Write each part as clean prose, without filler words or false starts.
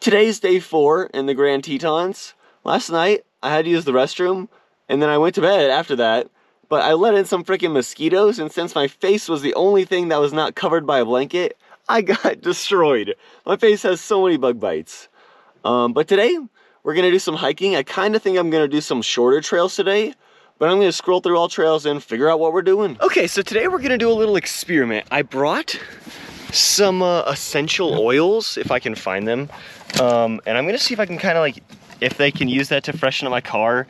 Today's day 4 in the Grand Tetons. Last night, I had to use the restroom, and then I went to bed after that, but I let in some freaking mosquitoes, and since my face was the only thing that was not covered by a blanket, I got destroyed. My face has so many bug bites. But today, we're gonna do some hiking. I kinda think I'm gonna do some shorter trails today, but I'm gonna scroll through all trails and figure out what we're doing. Okay, so today we're gonna do a little experiment. I brought some essential oils, if I can find them. And I'm gonna see if I can kind of like, if they can use that to freshen up my car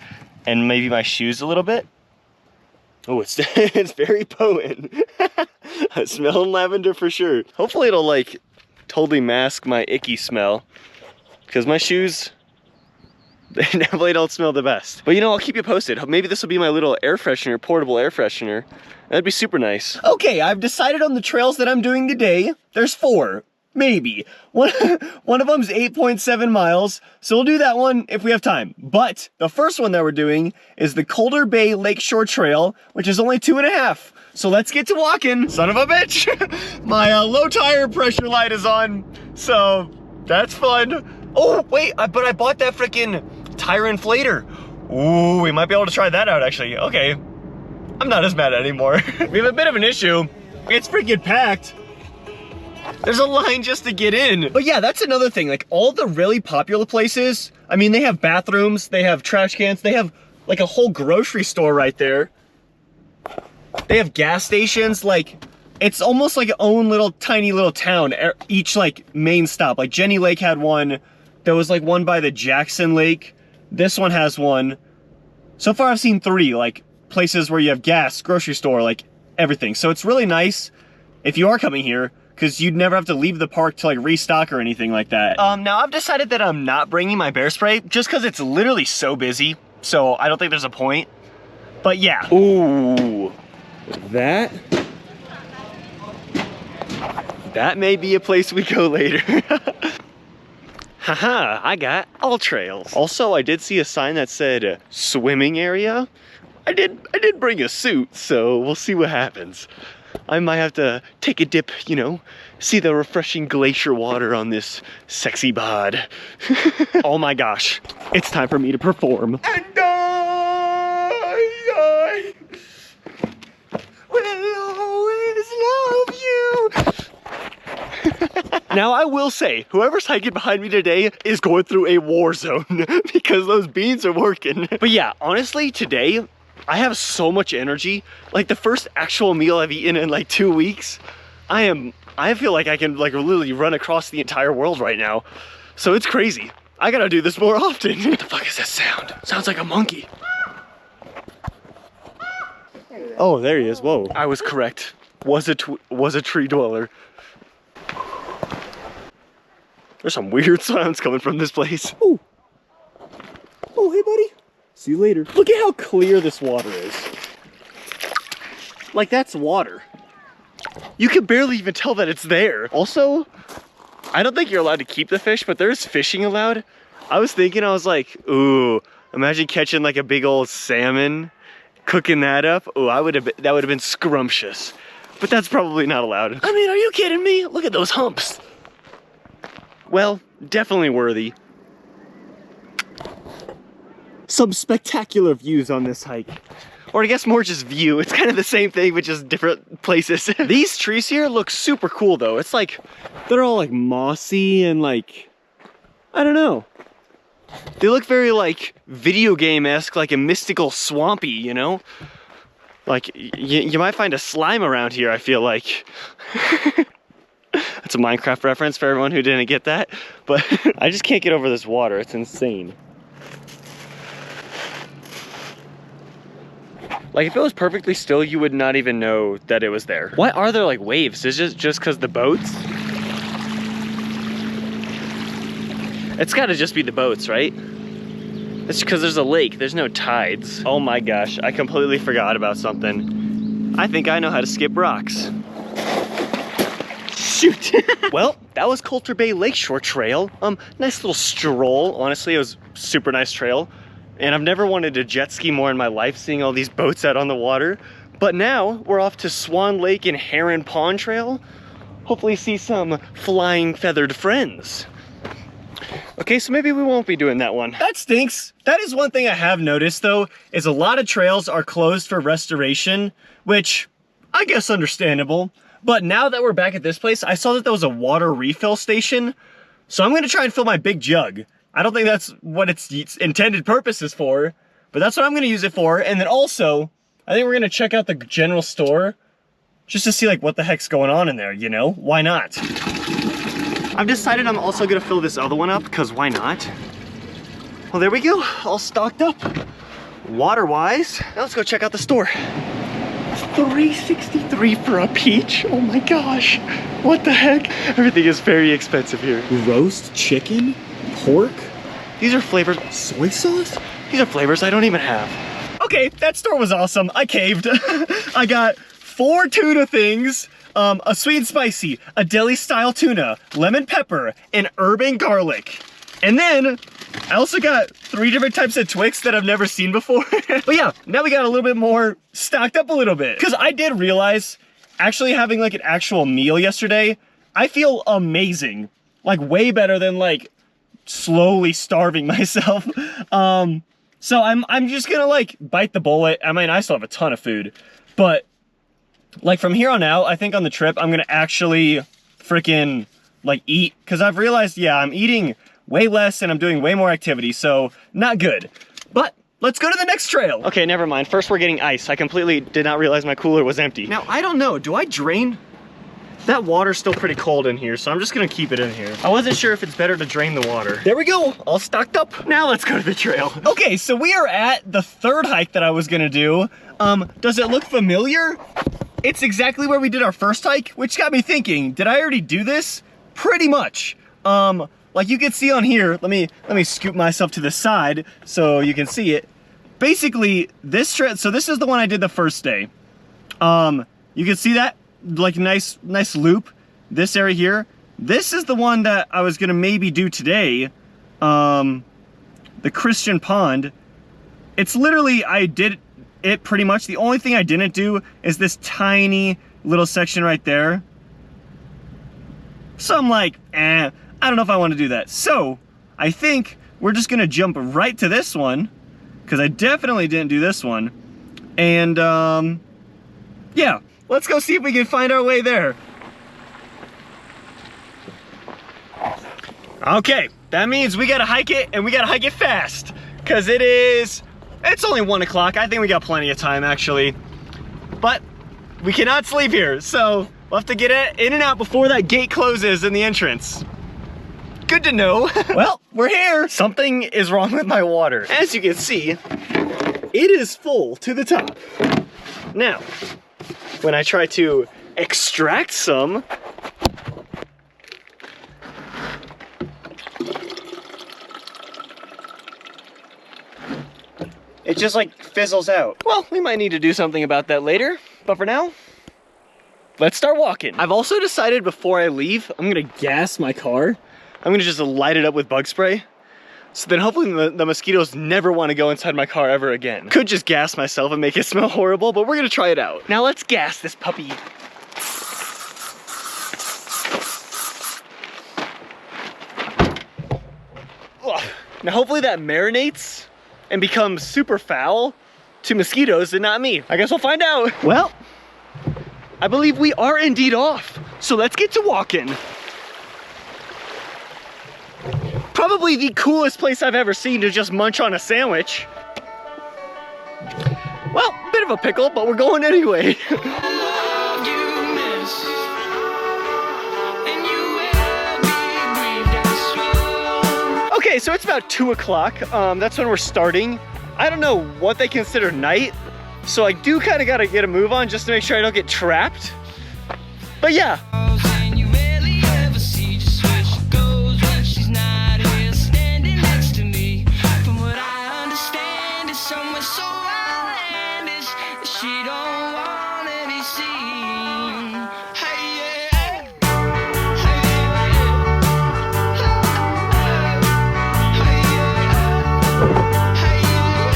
and maybe my shoes a little bit. Oh, it's, it's very potent. I'm smelling lavender for sure. Hopefully it'll like totally mask my icky smell, because my shoes, they definitely don't smell the best. But you know, I'll keep you posted. Maybe this will be my little air freshener, portable air freshener. That'd be super nice. Okay, I've decided on the trails that I'm doing today. There's 4, maybe. One of them's 8.7 miles, so we'll do that one if we have time. But the first one that we're doing is the Colder Bay Lakeshore Trail, which is only 2.5. So let's get to walking. Son of a bitch! My low tire pressure light is on, so that's fun. Oh, wait, but I bought that freaking tire inflator. Ooh, we might be able to try that out actually. Okay, I'm not as mad anymore. We have a bit of an issue. It's freaking packed. There's a line just to get in. But yeah, that's another thing. Like all the really popular places, I mean, they have bathrooms, they have trash cans, they have like a whole grocery store right there. They have gas stations. Like it's almost like its own little tiny little town. Each like main stop. Like Jenny Lake had one. There was like one by the Jackson Lake. This one has one. So far I've seen 3 like places where you have gas, grocery store, like everything. So it's really nice if you are coming here, because you'd never have to leave the park to like restock or anything like that. Now I've decided that I'm not bringing my bear spray just because it's literally so busy. So I don't think there's a point. But yeah. Ooh, that may be a place we go later. Haha, I got all trails. Also, I did see a sign that said swimming area. I did bring a suit, so we'll see what happens. I might have to take a dip, you know, see the refreshing glacier water on this sexy bod. Oh my gosh, it's time for me to perform. And I will always love you. Now I will say, whoever's hiking behind me today is going through a war zone because those beans are working. But yeah, honestly, today, I have so much energy. Like the first actual meal I've eaten in like 2 weeks, I feel like I can like literally run across the entire world right now. So it's crazy. I gotta do this more often. What the fuck is that sound? Sounds like a monkey. Oh, there he is, whoa. I was correct. Was a tree dweller. There's some weird sounds coming from this place. Ooh. Oh, hey buddy. See you later. Look at how clear this water is. Like that's water. You can barely even tell that it's there. Also, I don't think you're allowed to keep the fish, but there's fishing allowed. I was thinking, I was like, ooh, imagine catching like a big old salmon, cooking that up. Ooh, that would have been scrumptious. But that's probably not allowed. I mean, are you kidding me? Look at those humps. Well, definitely worthy. Some spectacular views on this hike. Or I guess more just view. It's kind of the same thing, but just different places. These trees here look super cool though. It's like, they're all like mossy and like, I don't know. They look very like video game-esque, like a mystical swampy, you know? Like, you might find a slime around here, I feel like. That's a Minecraft reference for everyone who didn't get that. But I just can't get over this water, it's insane. Like if it was perfectly still, you would not even know that it was there. Why are there like waves? Is it just because the boats? It's gotta just be the boats, right? It's because there's a lake, there's no tides. Oh my gosh, I completely forgot about something. I think I know how to skip rocks. Shoot. Well, that was Colder Bay Lakeshore Trail. Nice little stroll. Honestly, it was a super nice trail. And I've never wanted to jet ski more in my life, seeing all these boats out on the water. But now we're off to Swan Lake and Heron Pond Trail. Hopefully see some flying feathered friends. Okay, so maybe we won't be doing that one. That stinks. That is one thing I have noticed though, is a lot of trails are closed for restoration, which I guess understandable. But now that we're back at this place, I saw that there was a water refill station. So I'm gonna try and fill my big jug. I don't think that's what its intended purpose is for, but that's what I'm gonna use it for. And then also, I think we're gonna check out the general store just to see like what the heck's going on in there, you know? Why not? I've decided I'm also gonna fill this other one up, because why not? Well, there we go, all stocked up. Water-wise, now let's go check out the store. $3.63 for a peach, oh my gosh. What the heck? Everything is very expensive here. Roast chicken, pork. These are flavors, soy sauce? These are flavors I don't even have. Okay, that store was awesome, I caved. I got 4 tuna things, a sweet and spicy, a deli style tuna, lemon pepper, and urban garlic. And then I also got 3 different types of Twix that I've never seen before. But yeah, now we got a little bit more stocked up a little bit. Cause I did realize actually having like an actual meal yesterday, I feel amazing. Like way better than like slowly starving myself. So I'm just gonna like bite the bullet. I mean, I still have a ton of food, but like from here on out, I think on the trip, I'm gonna actually freaking like eat. Cause I've realized, yeah, I'm eating way less and I'm doing way more activity, so not good. But let's go to the next trail. Okay, never mind. First we're getting ice. I completely did not realize my cooler was empty. Now, I don't know, do I drain? That water's still pretty cold in here, so I'm just gonna keep it in here. I wasn't sure if it's better to drain the water. There we go, all stocked up. Now let's go to the trail. Okay, so we are at the 3rd hike that I was gonna do. Does it look familiar? It's exactly where we did our first hike, which got me thinking, did I already do this? Pretty much. Like you can see on here, let me scoop myself to the side so you can see it. Basically, this trail, so this is the one I did the first day. You can see that, like nice loop, this area here. This is the one that I was gonna maybe do today. The Christian Pond. It's literally, I did it pretty much. The only thing I didn't do is this tiny little section right there. So I'm like, I don't know if I want to do that. So I think we're just gonna jump right to this one, because I definitely didn't do this one. And yeah, let's go see if we can find our way there. Okay, that means we gotta hike it, and we gotta hike it fast, because it's only 1 o'clock. I think we got plenty of time actually, but we cannot sleep here, so we'll have to get in and out before that gate closes in the entrance. Good to know. Well, we're here. Something is wrong with my water. As you can see, it is full to the top. Now, when I try to extract some, it just like fizzles out. Well, we might need to do something about that later, but for now, let's start walking. I've also decided before I leave, I'm gonna gas my car. I'm gonna just light it up with bug spray. So then hopefully the mosquitoes never wanna go inside my car ever again. Could just gas myself and make it smell horrible, but we're gonna try it out. Now let's gas this puppy. Ugh. Now hopefully that marinates and becomes super foul to mosquitoes and not me. I guess we'll find out. Well, I believe we are indeed off. So let's get to walking. Probably the coolest place I've ever seen to just munch on a sandwich. Well, bit of a pickle, but we're going anyway. Okay, so it's about 2 o'clock. That's when we're starting. I don't know what they consider night, so I do kind of gotta get a move on just to make sure I don't get trapped. But yeah.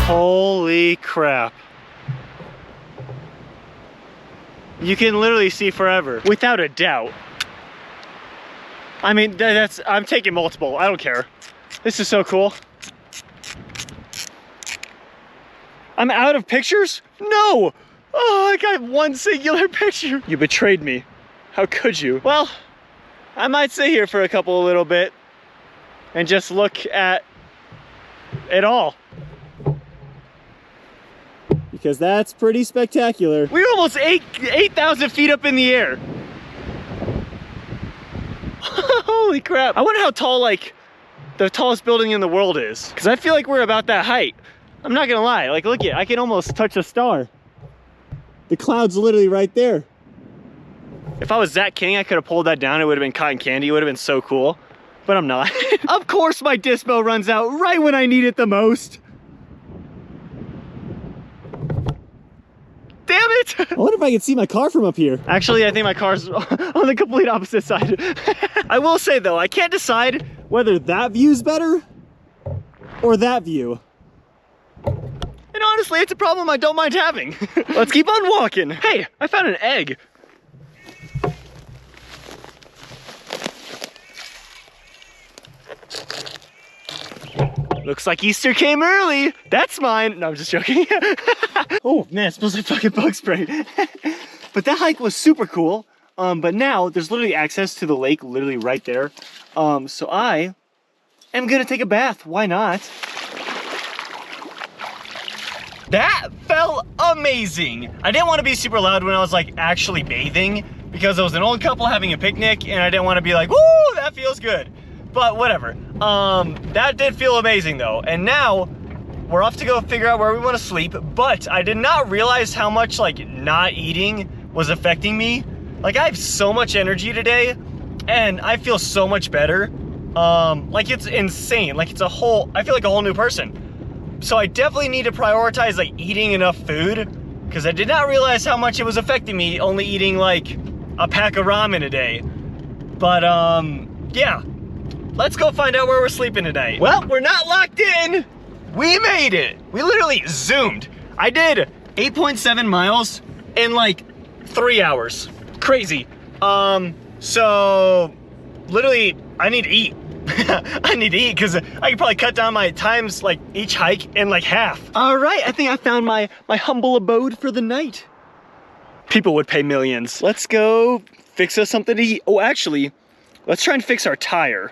Holy crap. You can literally see forever, without a doubt. I mean, I'm taking multiple, I don't care. This is so cool. I'm out of pictures? No! Oh, I got one singular picture. You betrayed me. How could you? Well, I might sit here for a couple little bit and just look at it all. Because that's pretty spectacular. We're almost 8,000 feet up in the air. Holy crap. I wonder how tall, like, the tallest building in the world is. Because I feel like we're about that height. I'm not gonna lie, like, look at, I can almost touch a star. The cloud's literally right there. If I was that king, I could have pulled that down. It would have been cotton candy. It would have been so cool, but I'm not. Of course my dispo runs out right when I need it the most. Damn it! I wonder if I can see my car from up here. Actually, I think my car's on the complete opposite side. I will say though, I can't decide whether that view's better or that view. And honestly, it's a problem I don't mind having. Let's keep on walking. Hey, I found an egg. Looks like Easter came early. That's mine. No, I'm just joking. Oh man, it smells like fucking bug spray. But that hike was super cool. But now there's literally access to the lake literally right there. So I am gonna take a bath. Why not? That felt amazing. I didn't want to be super loud when I was like actually bathing because it was an old couple having a picnic and I didn't want to be like, woo, that feels good. But whatever. That did feel amazing though. And now we're off to go figure out where we want to sleep. But I did not realize how much like not eating was affecting me. Like I have so much energy today and I feel so much better. Like it's insane. Like it's I feel like a whole new person. So I definitely need to prioritize like eating enough food because I did not realize how much it was affecting me only eating like a pack of ramen a day. But yeah, let's go find out where we're sleeping tonight. Well, we're not locked in. We made it. We literally zoomed. I did 8.7 miles in like 3 hours. Crazy. So literally I need to eat. I need to eat because I could probably cut down my times like each hike in like half. All right, I think I found my humble abode for the night. People would pay millions. Let's go fix us something to eat. Oh, actually, let's try and fix our tire.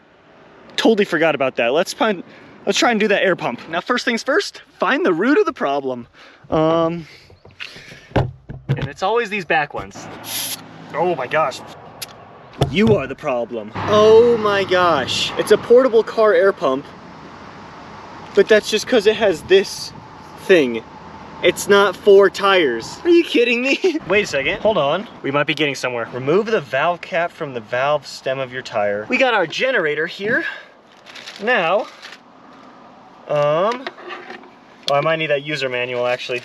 Totally forgot about that. Let's try and do that air pump. Now, first things first, find the root of the problem. And it's always these back ones. Oh my gosh. You are the problem. Oh my gosh. It's a portable car air pump, but that's just because it has this thing. It's not 4 tires. Are you kidding me? Wait a second, hold on. We might be getting somewhere. Remove the valve cap from the valve stem of your tire. We got our generator here. Now, oh, I might need that user manual actually.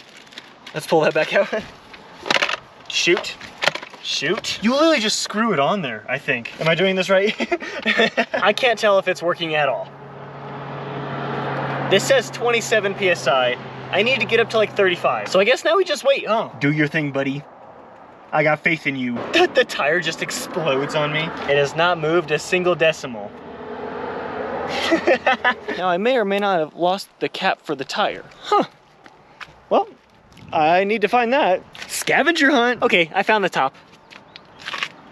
Let's pull that back out. Shoot. Shoot. You literally just screw it on there, I think. Am I doing this right? I can't tell if it's working at all. This says 27 PSI. I need to get up to like 35. So I guess now we just wait. Oh, do your thing, buddy. I got faith in you. The tire just explodes on me. It has not moved a single decimal. Now I may or may not have lost the cap for the tire. Huh. Well, I need to find that. Scavenger hunt. Okay, I found the top.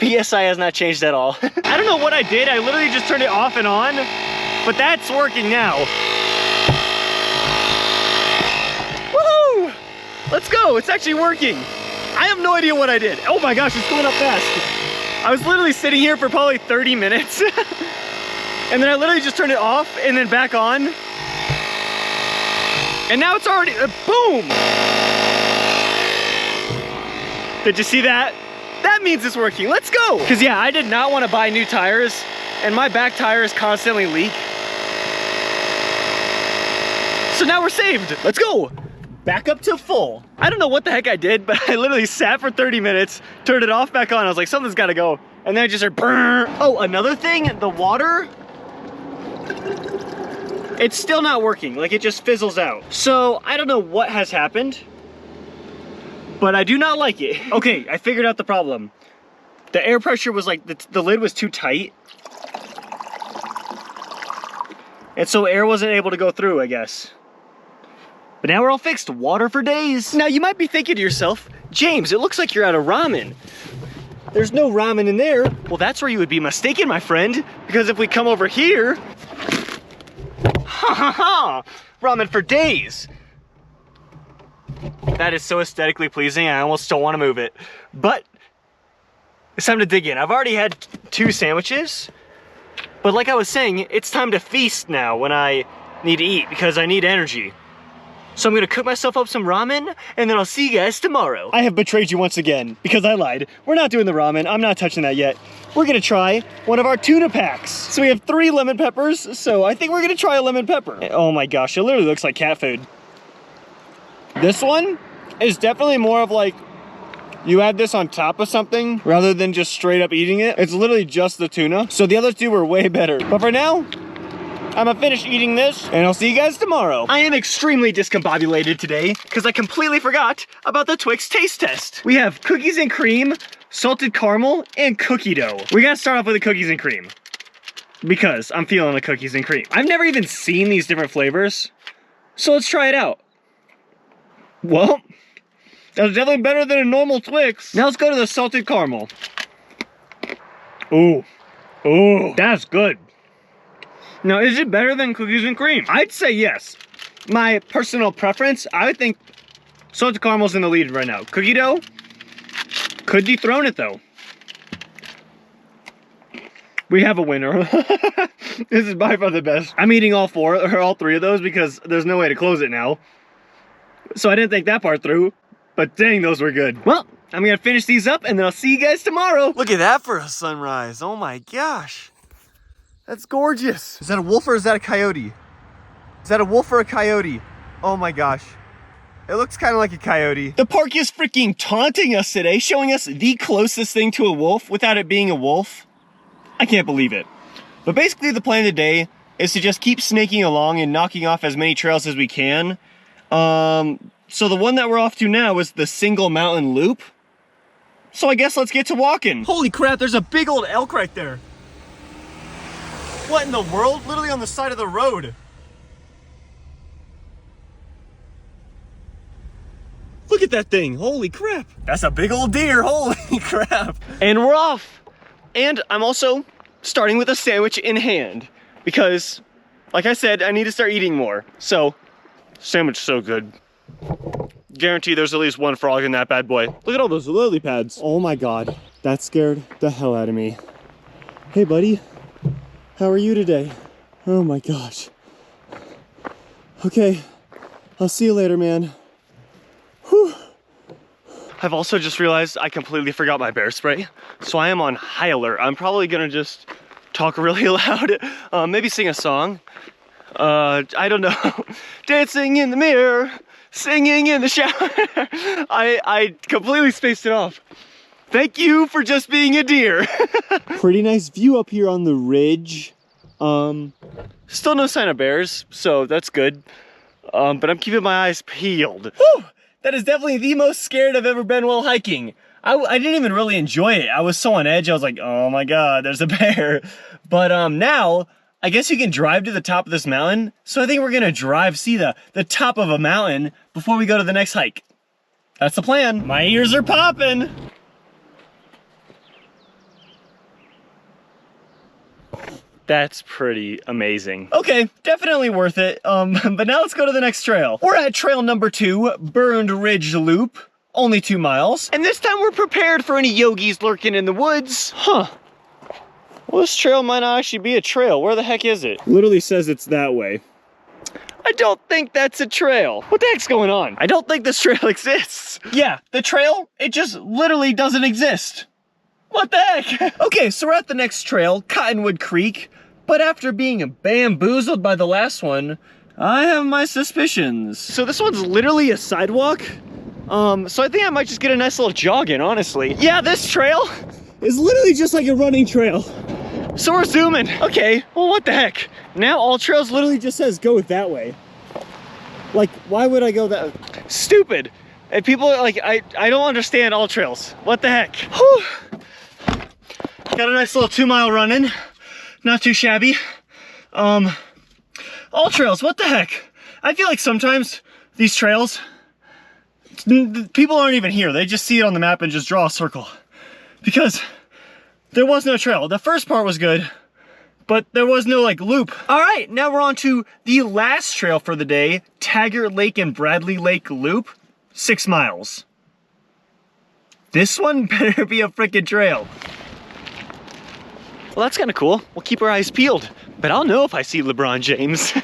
PSI has not changed at all. I don't know what I did. I literally just turned it off and on, but that's working now. Woohoo! Let's go. It's actually working. I have no idea what I did. Oh my gosh, it's going up fast. I was literally sitting here for probably 30 minutes. And then I literally just turned it off and then back on. And now it's already, boom! Did you see that? That means it's working. Let's go. Because yeah, I did not want to buy new tires and my back tires constantly leak. So now we're saved. Let's go. Back up to full. I don't know what the heck I did, but I literally sat for 30 minutes, turned it off, back on. I was like, something's got to go. And then I just heard brrr. Oh, another thing, the water, it's still not working. Like it just fizzles out. So I don't know what has happened, but I do not like it. Okay, I figured out the problem. The air pressure was like, the lid was too tight. And so air wasn't able to go through, I guess. But now we're all fixed. Water for days. Now you might be thinking to yourself, James, it looks like you're out of ramen. There's no ramen in there. Well, that's where you would be mistaken, my friend. Because if we come over here, ha ha ha, ramen for days. That is so aesthetically pleasing, I almost don't want to move it. But it's time to dig in. I've already had 2 sandwiches. But like I was saying, it's time to feast now when I need to eat because I need energy. So I'm gonna cook myself up some ramen and then I'll see you guys tomorrow. I have betrayed you once again because I lied. We're not doing the ramen, I'm not touching that yet. We're gonna try one of our tuna packs. So we have 3 lemon peppers, so I think we're gonna try a lemon pepper. Oh my gosh, it literally looks like cat food. This one is definitely more of like, you add this on top of something rather than just straight up eating it. It's literally just the tuna. So the other 2 were way better. But for now, I'm gonna finish eating this and I'll see you guys tomorrow. I am extremely discombobulated today because I completely forgot about the Twix taste test. We have cookies and cream, salted caramel, and cookie dough. We gotta start off with the cookies and cream because I'm feeling the cookies and cream. I've never even seen these different flavors. So let's try it out. Well, that was definitely better than a normal Twix. Now let's go to the salted caramel. Ooh, ooh, that's good. Now, is it better than cookies and cream? I'd say yes. My personal preference, I would think salted caramel's in the lead right now. Cookie dough could dethrone it though. We have a winner. This is by far the best. I'm eating all 3 of those because there's no way to close it now. So I didn't think that part through, but dang, those were good. Well, I'm gonna finish these up and then I'll see you guys tomorrow. Look at that for a sunrise. Oh my gosh. That's gorgeous. Is that a wolf or is that a coyote? Is that a wolf or a coyote? Oh my gosh. It looks kind of like a coyote. The park is freaking taunting us today, showing us the closest thing to a wolf without it being a wolf. I can't believe it. But basically the plan of the day is to just keep snaking along and knocking off as many trails as we can. So the one that we're off to now is the single mountain loop. So I guess let's get to walking. Holy crap, there's a big old elk right there. What in the world? Literally on the side of the road. Look at that thing, holy crap. That's a big old deer, holy crap. And we're off. And I'm also starting with a sandwich in hand because, like I said, I need to start eating more. So, sandwich so good. Guarantee there's at least 1 frog in that bad boy. Look at all those lily pads. Oh my God, that scared the hell out of me. Hey buddy, how are you today? Oh my gosh. Okay, I'll see you later, man. Whew. I've also just realized I completely forgot my bear spray. So I am on high alert. I'm probably gonna just talk really loud, maybe sing a song. I don't know. Dancing in the mirror, singing in the shower. I completely spaced it off. Thank you for just being a deer. Pretty nice view up here on the ridge. Still no sign of bears, so that's good. But I'm keeping my eyes peeled. Whew! That is definitely the most scared I've ever been while hiking. I didn't even really enjoy it. I was so on edge, I was like, oh my God, there's a bear. But now, I guess you can drive to the top of this mountain. So I think we're gonna see the top of a mountain before we go to the next hike. That's the plan. My ears are popping. That's pretty amazing. Okay, definitely worth it. But now let's go to the next trail. We're at trail number 2, Burned Ridge Loop. Only 2 miles. And this time we're prepared for any yogis lurking in the woods. Huh. Well, this trail might not actually be a trail. Where the heck is it? Literally says it's that way. I don't think that's a trail. What the heck's going on? I don't think this trail exists. Yeah, the trail, it just literally doesn't exist. What the heck? Okay, so we're at the next trail, Cottonwood Creek. But after being bamboozled by the last one, I have my suspicions. So this one's literally a sidewalk. So I think I might just get a nice little jog in, honestly. Yeah, this trail is literally just like a running trail. So we're zooming. Okay, well, what the heck? Now all trails literally just says go that way. Like, why would I go that? Stupid. And people are like, I don't understand all trails. What the heck? Whew. Got a nice little 2 mile run in. Not too shabby. All trails, what the heck? I feel like sometimes these trails, people aren't even here. They just see it on the map and just draw a circle. Because there was no trail. The first part was good, but there was no like loop. All right, now we're on to the last trail for the day, Taggart Lake and Bradley Lake Loop, 6 miles. This one better be a freaking trail. Well, that's kind of cool. We'll keep our eyes peeled, but I'll know if I see LeBron James.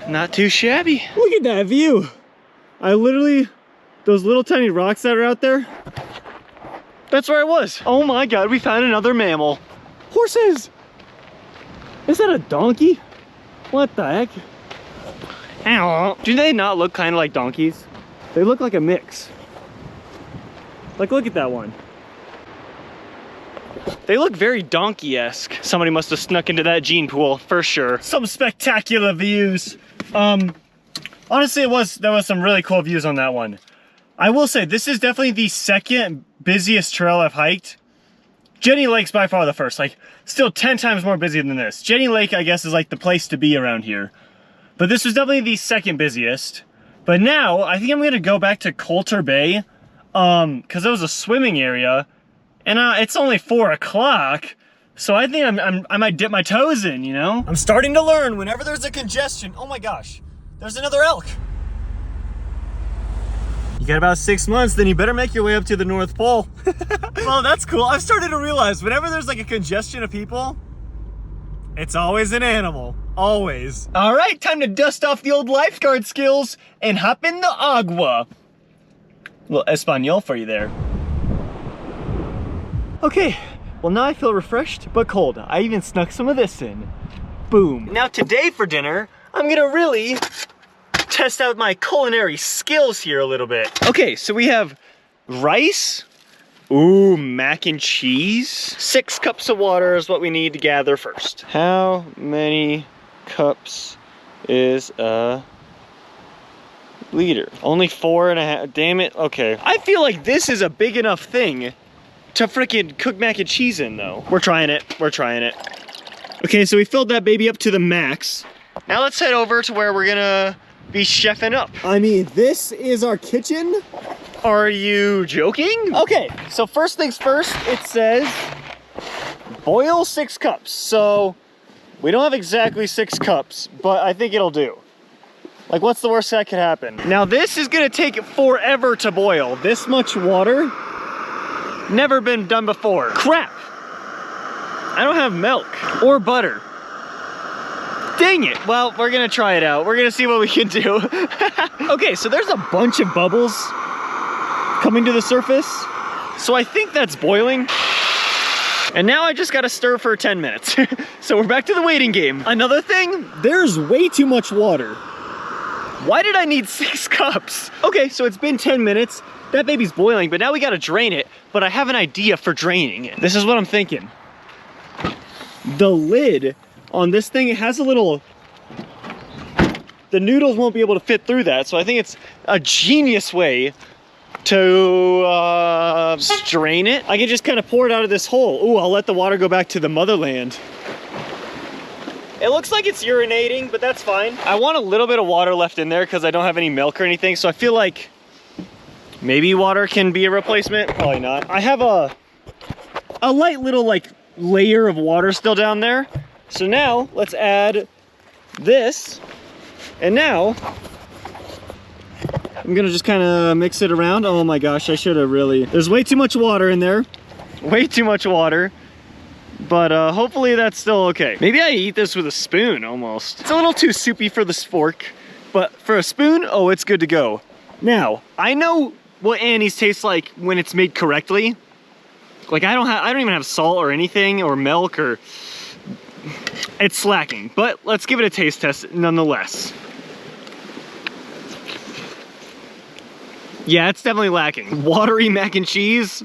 Not too shabby. Look at that view. I literally, those little tiny rocks that are out there, that's where I was. Oh my God, we found another mammal. Horses. Is that a donkey? What the heck? Ow. Do they not look kind of like donkeys? They look like a mix. Like, look at that one. They look very donkey-esque. Somebody must have snuck into that gene pool, for sure. Some spectacular views. Honestly, there was some really cool views on that one. I will say, this is definitely the second busiest trail I've hiked. Jenny Lake's by far the first, like, still 10 times more busy than this. Jenny Lake, I guess, is like the place to be around here. But this was definitely the second busiest. But now, I think I'm gonna go back to Coulter Bay, because it was a swimming area, and it's only 4 o'clock, so I think I might dip my toes in, you know? I'm starting to learn whenever there's a congestion, oh my gosh, there's another elk. You got about 6 months, then you better make your way up to the North Pole. Well, that's cool. I've started to realize whenever there's like a congestion of people, it's always an animal. Always. All right, time to dust off the old lifeguard skills and hop in the agua. A little Espanol for you there. Okay, well now I feel refreshed but cold. I even snuck some of this in. Boom. Now today for dinner, I'm gonna really test out my culinary skills here a little bit. Okay, so we have rice. Ooh, mac and cheese. 6 cups of water is what we need to gather first. How many cups is a liter? Only 4.5, damn it, okay. I feel like this is a big enough thing to frickin' cook mac and cheese in though. We're trying it, we're trying it. Okay, so we filled that baby up to the max. Now let's head over to where we're gonna be chefing up. I mean, this is our kitchen. Are you joking? Okay, so first things first, it says boil 6 cups. So we don't have exactly 6 cups, but I think it'll do. Like, what's the worst that could happen? Now this is gonna take forever to boil. This much water, never been done before. Crap, I don't have milk or butter. Dang it. Well, we're gonna try it out. We're gonna see what we can do. Okay, so there's a bunch of bubbles coming to the surface. So I think that's boiling. And now I just gotta stir for 10 minutes. So we're back to the waiting game. Another thing, there's way too much water. Why did I need 6 cups? Okay, so it's been 10 minutes. That baby's boiling, but now we gotta drain it. But I have an idea for draining it. This is what I'm thinking. The lid on this thing, it has a little, the noodles won't be able to fit through that. So I think it's a genius way to strain it. I can just kind of pour it out of this hole. Ooh, I'll let the water go back to the motherland. It looks like it's urinating, but that's fine. I want a little bit of water left in there because I don't have any milk or anything. So I feel like maybe water can be a replacement. Probably not. I have a light little like layer of water still down there. So now let's add this. And now I'm gonna just kind of mix it around. Oh my gosh, I should have really, there's way too much water in there. Way too much water. But hopefully that's still okay. Maybe I eat this with a spoon almost. It's a little too soupy for this fork, but for a spoon, oh, it's good to go. Now, I know what Annie's tastes like when it's made correctly. Like I don't even have salt or anything or milk or, it's slacking, but let's give it a taste test nonetheless. Yeah, it's definitely lacking. Watery mac and cheese,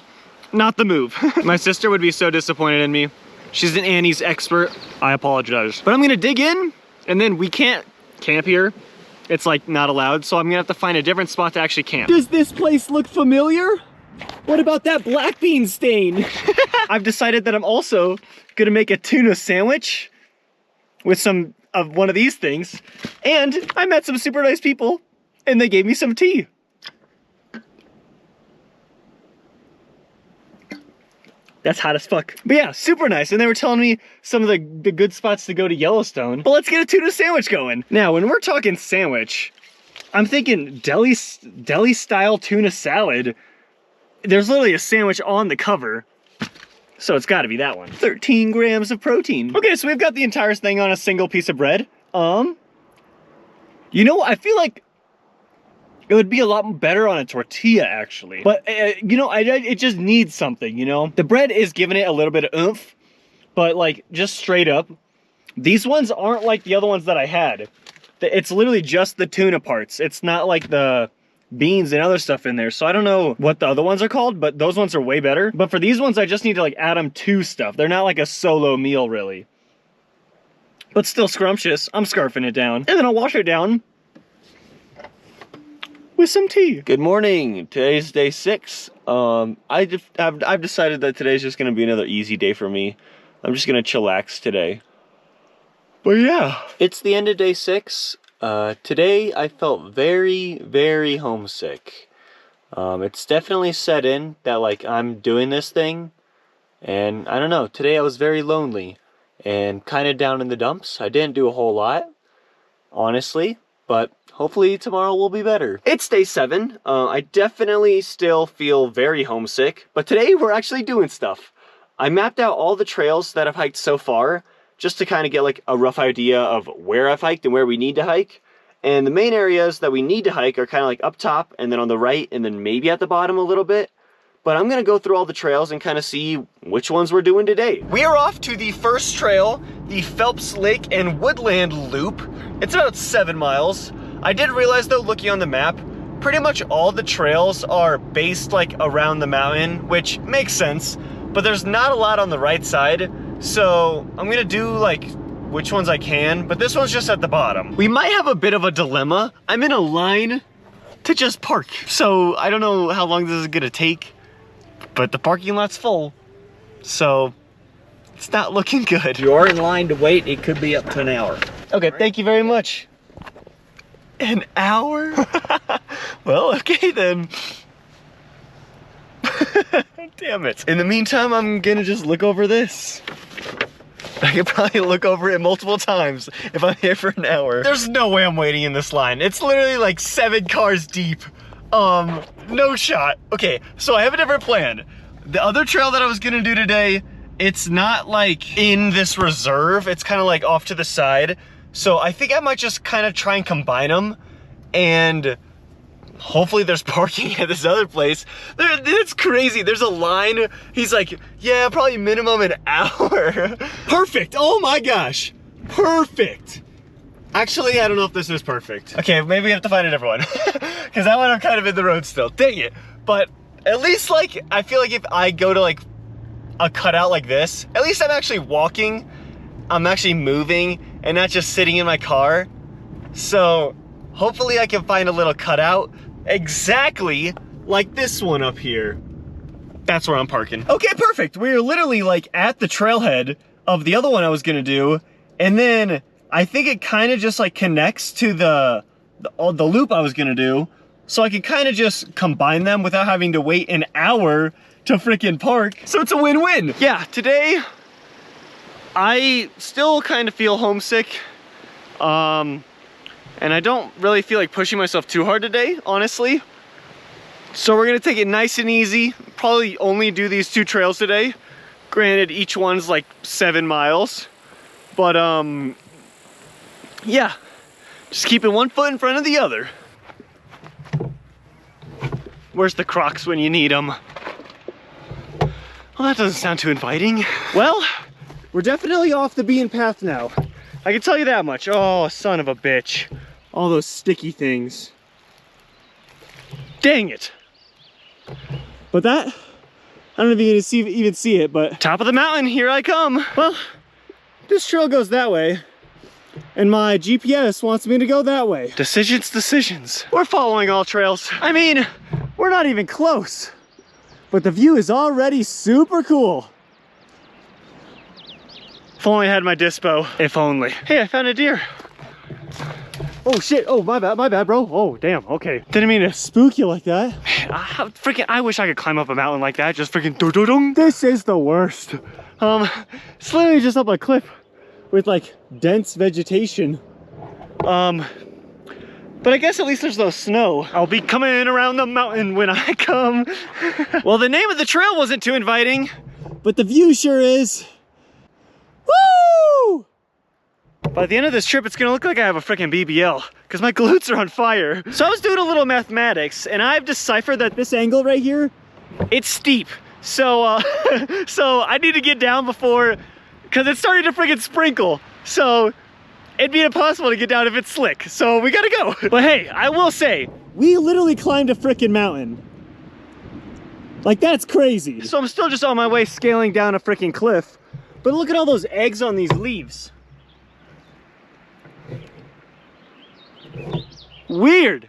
not the move. My sister would be so disappointed in me. She's an Annie's expert. I apologize. But I'm gonna dig in, and then we can't camp here. It's like not allowed, so I'm gonna have to find a different spot to actually camp. Does this place look familiar? What about that black bean stain? I've decided that I'm also gonna make a tuna sandwich with some of one of these things. And I met some super nice people and they gave me some tea. That's hot as fuck. But yeah, super nice. And they were telling me some of the good spots to go to Yellowstone. But let's get a tuna sandwich going. Now, when we're talking sandwich, I'm thinking deli style tuna salad. There's literally a sandwich on the cover. So it's gotta be that one. 13 grams of protein. Okay, so we've got the entire thing on a single piece of bread. You know, I feel like it would be a lot better on a tortilla, actually. But, you know, it just needs something, you know? The bread is giving it a little bit of oomph, but, like, just straight up, these ones aren't like the other ones that I had. It's literally just the tuna parts. It's not like the beans and other stuff in there. So I don't know what the other ones are called, but those ones are way better. But for these ones, I just need to, like, add them to stuff. They're not like a solo meal, really. But still scrumptious. I'm scarfing it down. And then I'll wash it down with some tea. Good morning. Today's day 6. I've decided that today's just gonna be another easy day for me. I'm just gonna chillax today. But yeah, it's the end of day 6. Today I felt very, very homesick. It's definitely set in that, like, I'm doing this thing, and I don't know. Today I was very lonely and kind of down in the dumps. I didn't do a whole lot, honestly, but hopefully tomorrow will be better. It's day 7. I definitely still feel very homesick, but today we're actually doing stuff. I mapped out all the trails that I've hiked so far, just to kind of get, like, a rough idea of where I've hiked and where we need to hike. And the main areas that we need to hike are kind of like up top and then on the right and then maybe at the bottom a little bit. But I'm gonna go through all the trails and kind of see which ones we're doing today. We are off to the first trail, the Phelps Lake and Woodland Loop. It's about 7 miles. I did realize, though, looking on the map, pretty much all the trails are based, like, around the mountain, which makes sense, but there's not a lot on the right side. So I'm gonna do, like, which ones I can, but this one's just at the bottom. We might have a bit of a dilemma. I'm in a line to just park. So I don't know how long this is gonna take, but the parking lot's full. So it's not looking good. You're in line to wait. It could be up to an hour. Okay, thank you very much. An hour? Well, okay then. Damn it. In the meantime, I'm gonna just look over this. I could probably look over it multiple times if I'm here for an hour. There's no way I'm waiting in this line. It's literally like 7 cars deep. No shot. Okay, so I have a different plan. The other trail that I was gonna do today, it's not like in this reserve. It's kind of like off to the side. So I think I might just kind of try and combine them, and hopefully there's parking at this other place. It's crazy. There's a line. He's like, yeah, probably minimum an hour. Perfect. Oh my gosh. Perfect. Actually, I don't know if this is perfect. Okay, maybe we have to find a different one. Because that one I'm kind of in the road still. Dang it. But at least, like, I feel like if I go to, like, a cutout like this, at least I'm actually walking. I'm actually moving and not just sitting in my car. So hopefully I can find a little cutout exactly like this one up here. That's where I'm parking. Okay, perfect. We're literally, like, at the trailhead of the other one I was gonna do, and then I think it kind of just, like, connects to the loop I was gonna do, so I can kind of just combine them without having to wait an hour to freaking park. So it's a win-win. Yeah, today I still kind of feel homesick. And I don't really feel like pushing myself too hard today, honestly. So we're gonna take it nice and easy. Probably only do these 2 trails today. Granted, each one's like 7 miles. But yeah, just keeping one foot in front of the other. Where's the Crocs when you need them? Well, that doesn't sound too inviting. Well, we're definitely off the beaten path now. I can tell you that much. Oh, son of a bitch. All those sticky things. Dang it. But that, I don't know if you can even see it, but top of the mountain, here I come. Well, this trail goes that way, and my GPS wants me to go that way. Decisions. We're following all trails. I mean, we're not even close. but the view is already super cool. If only I had my dispo. If only. Hey, I found a deer. Oh shit, oh my bad, bro. Oh damn, okay. Didn't mean to spook you like that. Man, I wish I could climb up a mountain like that, just freaking doo-doo-doo. This is the worst. It's literally just up a cliff with like dense vegetation. But I guess at least there's no snow. I'll be coming around the mountain when I come. Well, the name of the trail wasn't too inviting, but the view sure is. Woo! By the end of this trip, it's gonna look like I have a freaking BBL because my glutes are on fire. So I was doing a little mathematics and I've deciphered that this angle right here, it's steep. So, so I need to get down before, because it's starting to freaking sprinkle. So it'd be impossible to get down if it's slick. So we gotta go. But hey, I will say, we literally climbed a freaking mountain. Like that's crazy. So I'm still just on my way scaling down a freaking cliff. But look at all those eggs on these leaves. Weird.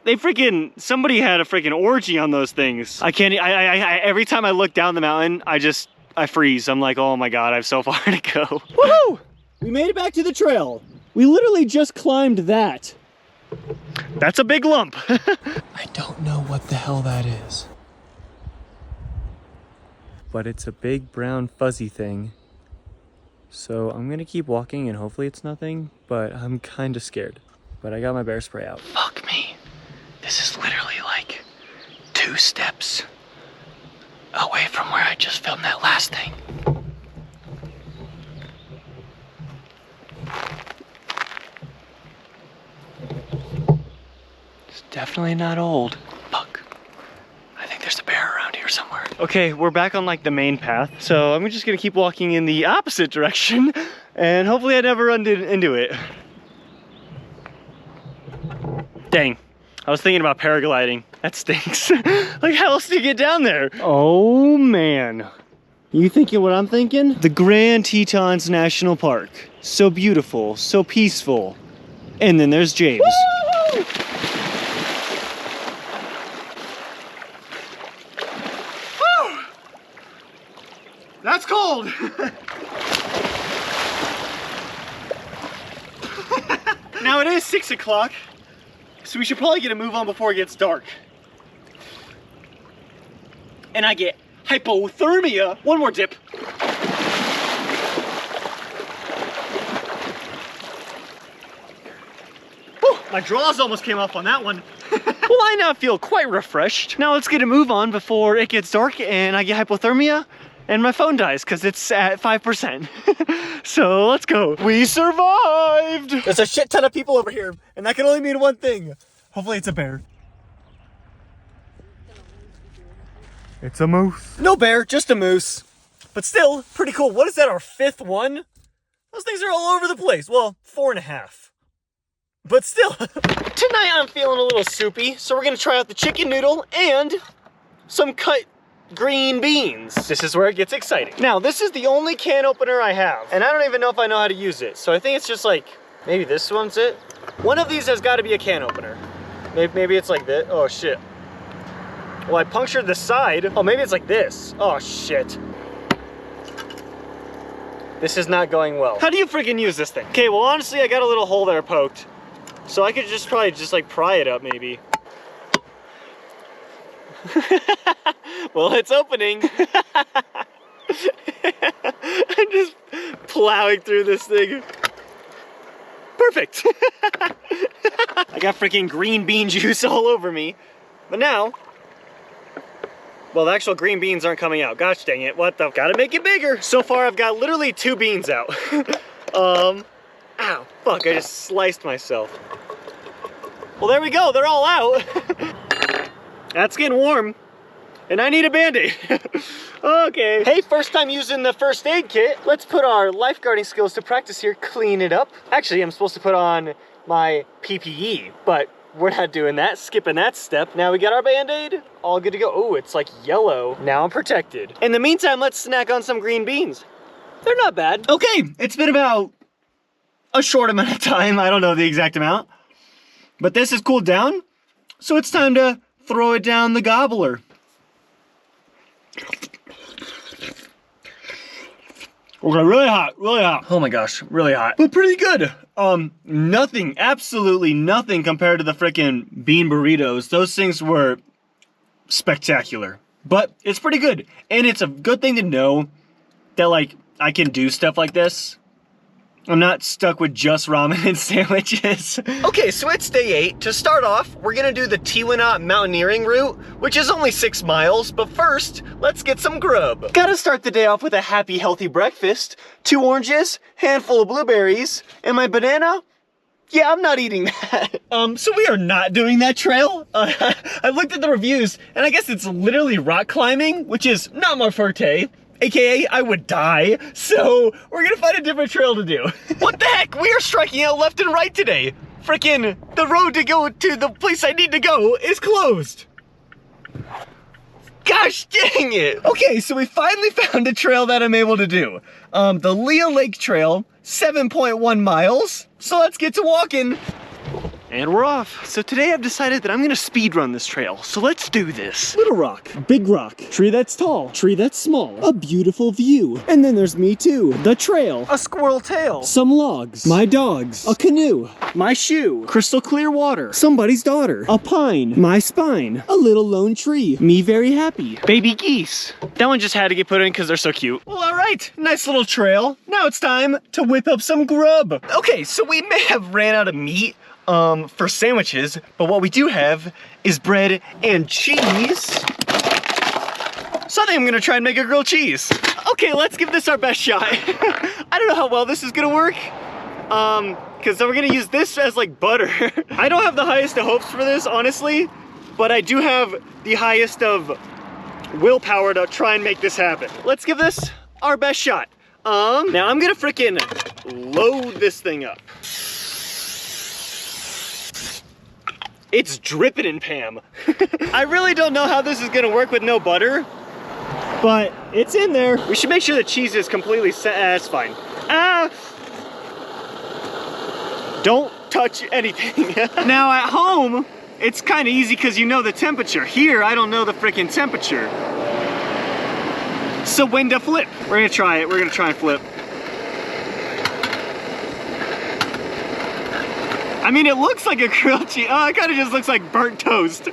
They freaking, somebody had a freaking orgy on those things. I can't, every time I look down the mountain, I freeze. I'm like, oh my God, I have so far to go. Woohoo! We made it back to the trail. We literally just climbed that. That's a big lump. I don't know what the hell that is. But it's a big brown fuzzy thing. So I'm gonna keep walking and hopefully it's nothing, but I'm kinda scared. But I got my bear spray out. Fuck me. This is literally like 2 steps away from where I just filmed that last thing. It's definitely not old. Fuck. I think there's a bear around here somewhere. Okay, we're back on like the main path. So I'm just gonna keep walking in the opposite direction and hopefully I never run into it. Dang, I was thinking about paragliding. That stinks. Like how else do you get down there? Oh man. You thinking what I'm thinking? The Grand Tetons National Park. So beautiful, so peaceful. And then there's James. Woo! Woo! That's cold. Now it is 6 o'clock. So we should probably get a move on before it gets dark. And I get hypothermia. One more dip. Whew, my drawers almost came off on that one. Well, I now feel quite refreshed. Now let's get a move on before it gets dark and I get hypothermia and my phone dies because it's at 5%. So let's go. We survived! There's a shit ton of people over here and that can only mean one thing. Hopefully it's a bear. It's a moose. No bear, just a moose. But still, pretty cool. What is that, our 5th one? Those things are all over the place. Well, 4.5. But still. Tonight I'm feeling a little soupy, so we're gonna try out the chicken noodle and some cut green beans. This is where it gets exciting. Now, this is the only can opener I have, and I don't even know if I know how to use it. So I think it's just like, maybe this one's it. One of these has got to be a can opener. Maybe it's like this. Oh shit. Well, I punctured the side. Oh, maybe it's like this. Oh shit. This is not going well. How do you freaking use this thing? Okay, well honestly, I got a little hole there poked. So I could just probably just like pry it up maybe. Well, it's opening. I'm just plowing through this thing. Perfect. I got freaking green bean juice all over me. But now, well, the actual green beans aren't coming out. Gosh dang it, what the? Gotta make it bigger. So far, I've got literally 2 beans out. Ow, fuck, I just sliced myself. Well, there we go, they're all out. That's getting warm. And I need a Band-Aid. Okay. Hey, first time using the first aid kit. Let's put our lifeguarding skills to practice here, clean it up. Actually, I'm supposed to put on my PPE, but we're not doing that, skipping that step. Now we got our Band-Aid, all good to go. Oh, it's like yellow. Now I'm protected. In the meantime, let's snack on some green beans. They're not bad. Okay, it's been about a short amount of time. I don't know the exact amount, but this has cooled down. So it's time to throw it down the gobbler. Okay, really hot, really hot. Oh my gosh, really hot. But pretty good. Nothing, absolutely nothing compared to the frickin' bean burritos. Those things were spectacular. But it's pretty good. And it's a good thing to know that, like, I can do stuff like this. I'm not stuck with just ramen and sandwiches. Okay, so it's day 8. To start off, we're gonna do the Tiwanaut mountaineering route, which is only 6 miles, but first, let's get some grub. Gotta start the day off with a happy, healthy breakfast. 2 oranges, handful of blueberries, and my banana? Yeah, I'm not eating that. So we are not doing that trail. I looked at the reviews, and I guess it's literally rock climbing, which is not my forte. AKA, I would die, so we're gonna find a different trail to do. What the heck? We are striking out left and right today. Frickin' the road to go to the place I need to go is closed. Gosh dang it. Okay, so we finally found a trail that I'm able to do. The Leah Lake Trail, 7.1 miles. So let's get to walking. And we're off. So today I've decided that I'm gonna speed run this trail. So let's do this. Little rock, big rock, tree that's tall, tree that's small, a beautiful view. And then there's me too, the trail, a squirrel tail, some logs, my dogs, a canoe, my shoe, crystal clear water, somebody's daughter, a pine, my spine, a little lone tree, me very happy, baby geese. That one just had to get put in because they're so cute. Well, all right, nice little trail. Now it's time to whip up some grub. Okay, so we may have ran out of meat for sandwiches, but what we do have is bread and cheese. So I think I'm gonna try and make a grilled cheese. Okay, let's give this our best shot. I don't know how well this is gonna work, because we're gonna use this as like butter. I don't have the highest of hopes for this, honestly, but I do have the highest of willpower to try and make this happen. Let's give this our best shot. Now I'm gonna frickin' load this thing up. It's dripping in Pam. I really don't know how this is gonna work with no butter, but it's in there. We should make sure the cheese is completely set. That's fine. Don't touch anything. Now at home, it's kind of easy because you know the temperature. Here, I don't know the freaking temperature. So when to flip? We're gonna try it. We're gonna try and flip. I mean, it looks like a grilled cheese. Oh, it kind of just looks like burnt toast.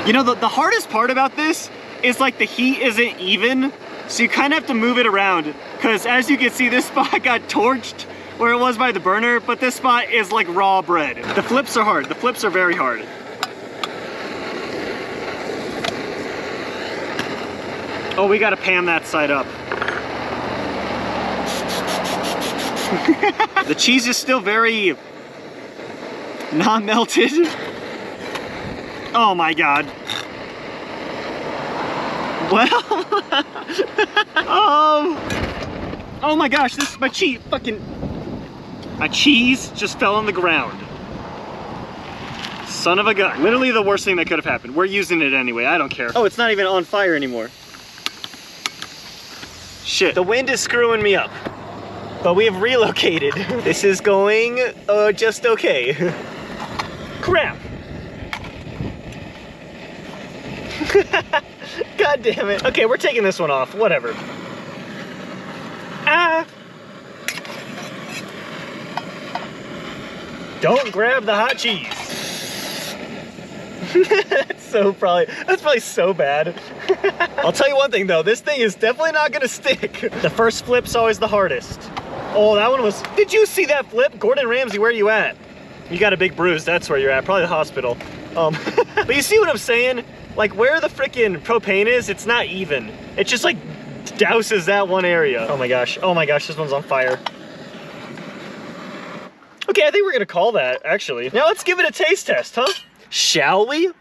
You know, the hardest part about this is like the heat isn't even, so you kind of have to move it around. Because as you can see, this spot got torched where it was by the burner, but this spot is like raw bread. The flips are hard. The flips are very hard. Oh, we gotta pan that side up. The cheese is still very not melted. Oh my God. Well, oh my gosh, this is my cheese, my cheese just fell on the ground. Son of a gun. Literally the worst thing that could have happened. We're using it anyway, I don't care. Oh, it's not even on fire anymore. Shit, the wind is screwing me up. But we have relocated. This is going just okay. Crap. God damn it. Okay, we're taking this one off, whatever. Don't grab the hot cheese. That's probably so bad. I'll tell you one thing though, this thing is definitely not gonna stick. The first flip's always the hardest. Oh, that one was, did you see that flip? Gordon Ramsay, where are you at? You got a big bruise, that's where you're at, probably the hospital. But you see what I'm saying? Like where the frickin' propane is, it's not even. It just like douses that one area. Oh my gosh, this one's on fire. Okay, I think we're gonna call that, actually. Now let's give it a taste test, huh? Shall we?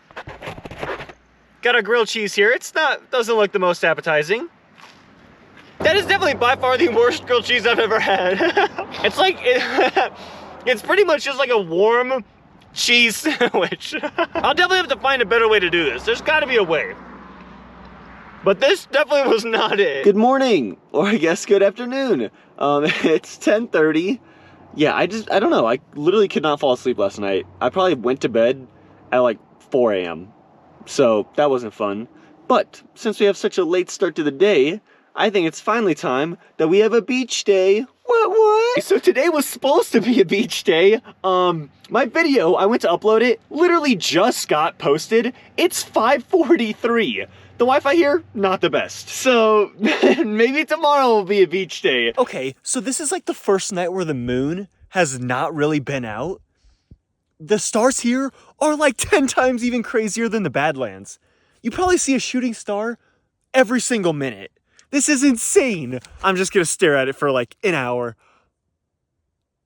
Got our grilled cheese here. Doesn't look the most appetizing. That is definitely by far the worst grilled cheese I've ever had. It's like, it's pretty much just like a warm cheese sandwich. I'll definitely have to find a better way to do this. There's gotta be a way. But this definitely was not it. Good morning, or I guess good afternoon. It's 10:30. Yeah, I don't know. I literally could not fall asleep last night. I probably went to bed at like 4 a.m. So that wasn't fun. But since we have such a late start to the day, I think it's finally time that we have a beach day. What? So today was supposed to be a beach day. My video, I went to upload it, literally just got posted. It's 5:43. The Wi-Fi here, not the best. So maybe tomorrow will be a beach day. Okay, so this is like the first night where the moon has not really been out. The stars here are like 10 times even crazier than the Badlands. You probably see a shooting star every single minute. This is insane. I'm just gonna stare at it for like an hour.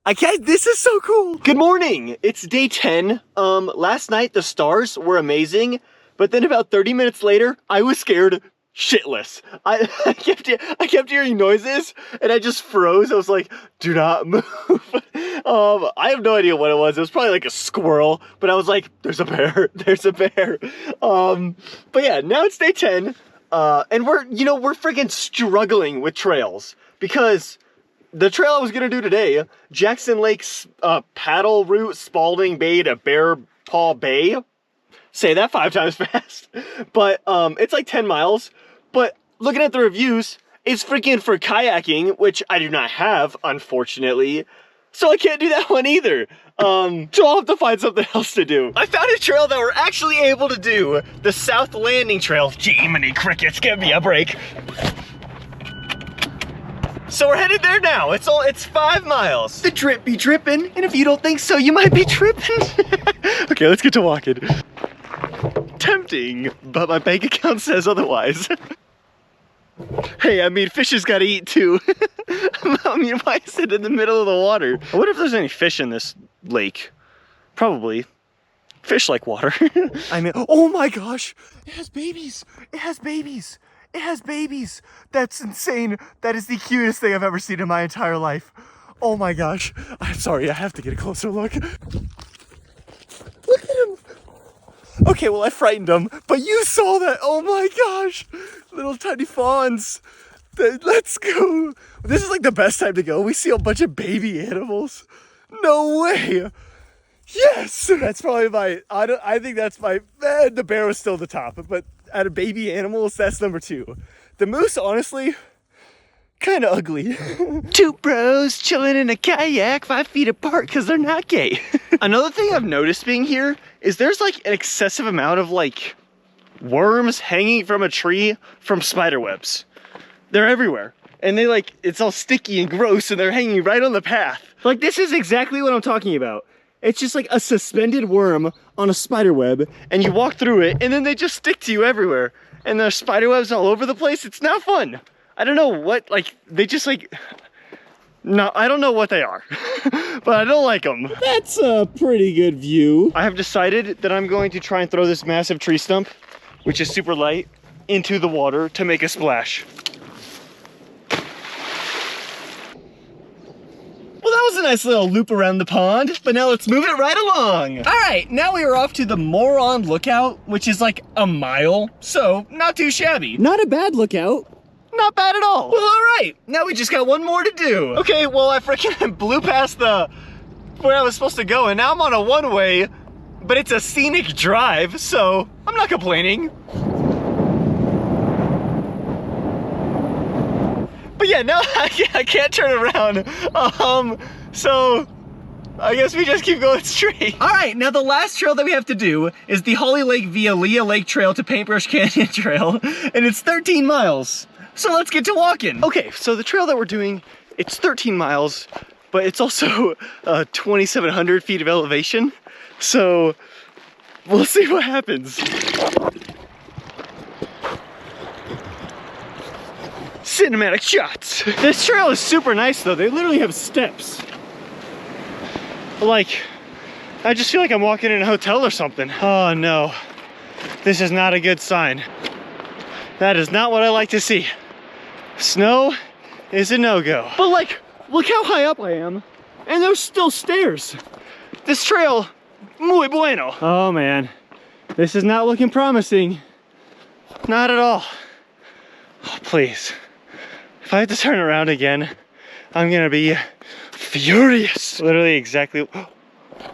I can't, this is so cool. Good morning, it's day 10. Last night the stars were amazing, but then about 30 minutes later, I was scared shitless. I kept hearing noises and I just froze. I was like, do not move. I have no idea what it was. It was probably like a squirrel, but I was like, there's a bear, there's a bear. But yeah, now it's day 10. And we're freaking struggling with trails because the trail I was gonna do today, Jackson Lake's paddle route, Spalding Bay to Bear Paw Bay. Say that 5 times fast. But it's like 10 miles. But looking at the reviews, it's freaking for kayaking, which I do not have, unfortunately. So I can't do that one either. So I'll have to find something else to do. I found a trail that we're actually able to do. The South Landing Trail. Jiminy crickets, give me a break. So we're headed there now. It's 5 miles. The drip be dripping, and if you don't think so, you might be tripping. Okay, let's get to walking. Tempting, but my bank account says otherwise. Hey, I mean, fishes gotta eat too. I mean, why is it in the middle of the water? I wonder if there's any fish in this lake. Probably. Fish like water. I mean, oh my gosh, it has babies. It has babies. It has babies. That's insane. That is the cutest thing I've ever seen in my entire life. Oh my gosh. I'm sorry, I have to get a closer look. Look at him. Okay, well, I frightened him, but you saw that. Oh my gosh. Little tiny fawns. Let's go. This is like the best time to go. We see a bunch of baby animals. No way. Yes. That's probably my, I think that's my, the bear was still the top, but out of baby animals, that's number 2. The moose, honestly, kind of ugly. 2 bros chilling in a kayak 5 feet apart because they're not gay. Another thing I've noticed being here is there's like an excessive amount of like worms hanging from a tree from spider webs. They're everywhere. And they like, it's all sticky and gross and they're hanging right on the path. Like this is exactly what I'm talking about. It's just like a suspended worm on a spider web and you walk through it and then they just stick to you everywhere. And there's spider webs all over the place. It's not fun. I don't know what, like, they just like, no, I don't know what they are, but I don't like them. That's a pretty good view. I have decided that I'm going to try and throw this massive tree stump, which is super light, into the water to make a splash. Well, that was a nice little loop around the pond, but now let's move it right along. All right, now we are off to the Moron Lookout, which is like a mile, so not too shabby. Not a bad lookout. Not bad at all. Well, all right, now we just got one more to do. Okay, well, I freaking blew past where I was supposed to go, and now I'm on a one-way, but it's a scenic drive, so I'm not complaining. But yeah, now I can't turn around. So I guess we just keep going straight. All right, now the last trail that we have to do is the Holly Lake via Leah Lake Trail to Paintbrush Canyon Trail, and it's 13 miles. So let's get to walking. Okay, so the trail that we're doing, it's 13 miles, but it's also 2,700 feet of elevation. So we'll see what happens. Cinematic shots. This trail is super nice though. They literally have steps. Like, I just feel like I'm walking in a hotel or something. Oh no, this is not a good sign. That is not what I like to see. Snow is a no-go. But like, look how high up I am, and there's still stairs. This trail, muy bueno. Oh man, this is not looking promising. Not at all. Oh, please. If I have to turn around again, I'm gonna be furious. Literally exactly,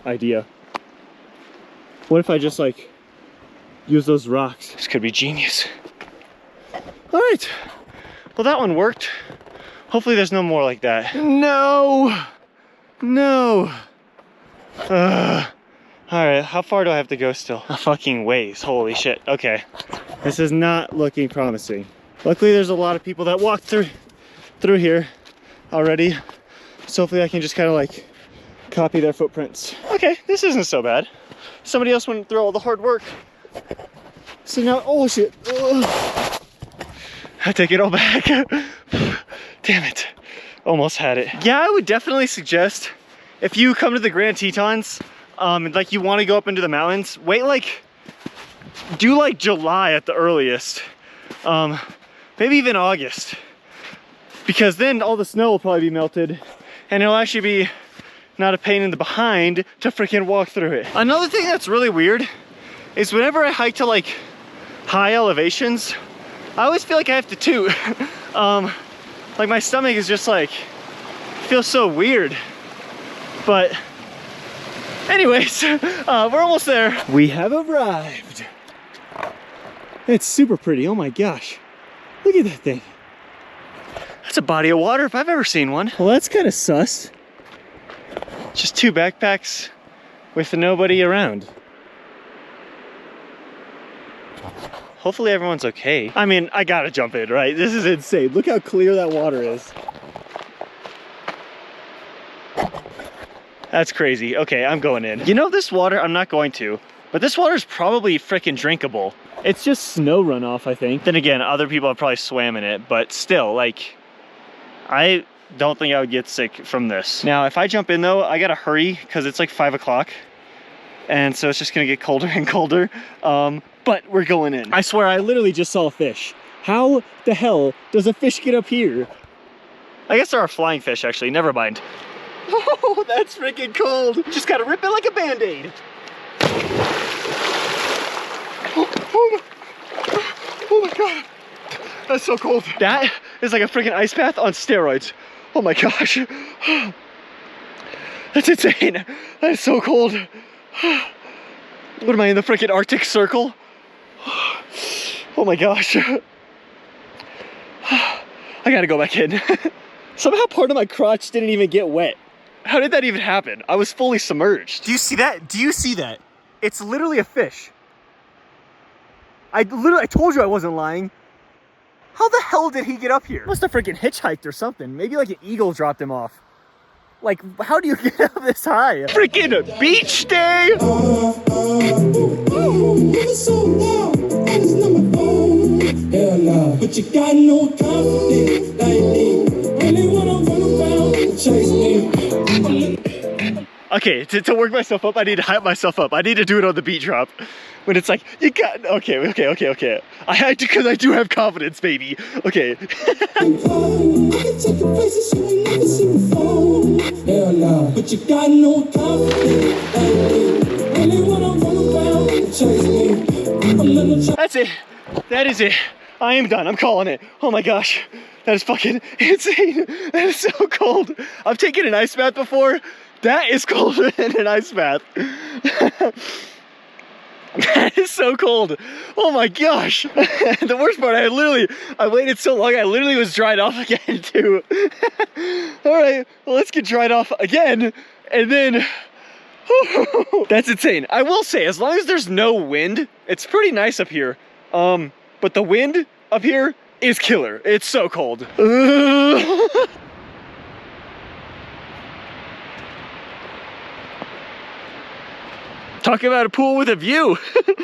idea. What if I just like, use those rocks? This could be genius. All right, Well, that one worked. Hopefully there's no more like that. No! No! All right, how far do I have to go still? A fucking ways, holy shit. Okay, this is not looking promising. Luckily, there's a lot of people that walked through here already. So hopefully I can just kind of like copy their footprints. Okay, this isn't so bad. Somebody else went through all the hard work. So now, oh shit. Ugh. I take it all back. Damn it, almost had it. Yeah, I would definitely suggest if you come to the Grand Tetons, like you want to go up into the mountains, do like July at the earliest. Maybe even August. Because then all the snow will probably be melted and it'll actually be not a pain in the behind to freaking walk through it. Another thing that's really weird is whenever I hike to like high elevations, I always feel like I have to toot. Like my stomach is just like, feels so weird. But anyways, we're almost there. We have arrived. It's super pretty, oh my gosh. Look at that thing. That's a body of water if I've ever seen one. Well, that's kind of sus. Just two backpacks with nobody around. Hopefully everyone's okay. I mean, I gotta jump in, right? This is insane. Look how clear that water is. That's crazy. Okay, I'm going in. You know, this water, I'm not going to, but this water is probably freaking drinkable. It's just snow runoff, I think. Then again, other people have probably swam in it, but still, like, I don't think I would get sick from this. Now, if I jump in though, I gotta hurry because it's like 5 o'clock. And so it's just gonna get colder and colder. But we're going in. I swear, I literally just saw a fish. How the hell does a fish get up here? I guess there are flying fish, actually. Never mind. Oh, that's freaking cold. Just gotta rip it like a Band-Aid. Oh my God. That's so cold. That is like a freaking ice bath on steroids. Oh my gosh. That's insane. That is so cold. What am I, in the freaking Arctic Circle? Oh my gosh. I gotta go back in. Somehow part of my crotch didn't even get wet. How did that even happen? I was fully submerged. Do you see that? Do you see that? It's literally a fish. I told you I wasn't lying. How the hell did he get up here? Must have freaking hitchhiked or something. Maybe like an eagle dropped him off. Like, how do you get up this high? Freaking beach day! But you got no confidence like me. Really wanna run around and chase me. Okay, to work myself up, I need to hype myself up. I need to do it on the beat drop. When it's like, you got, okay. I had to, because I do have confidence, baby. Okay. I can take you places you ain't never seen before. Hell no. But you got no confidence like me. Really wanna run around and chase me. That's it. That is it. I am done. I'm calling it. Oh my gosh. That is fucking insane. That is so cold. I've taken an ice bath before. That is colder than an ice bath. That is so cold. Oh my gosh. The worst part, I waited so long, I literally was dried off again too. All right, well, let's get dried off again. And then, that's insane. I will say, as long as there's no wind, it's pretty nice up here. But the wind up here is killer. It's so cold. Talk about a pool with a view.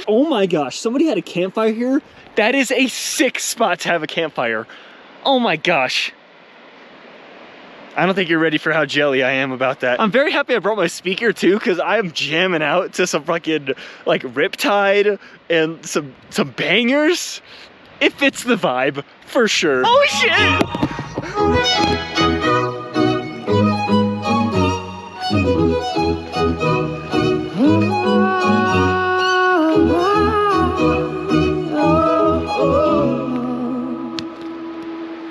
Oh my gosh, somebody had a campfire here? That is a sick spot to have a campfire. Oh my gosh. I don't think you're ready for how jelly I am about that. I'm very happy I brought my speaker too, because I am jamming out to some fucking like Riptide and some bangers. It fits the vibe, for sure. Oh shit!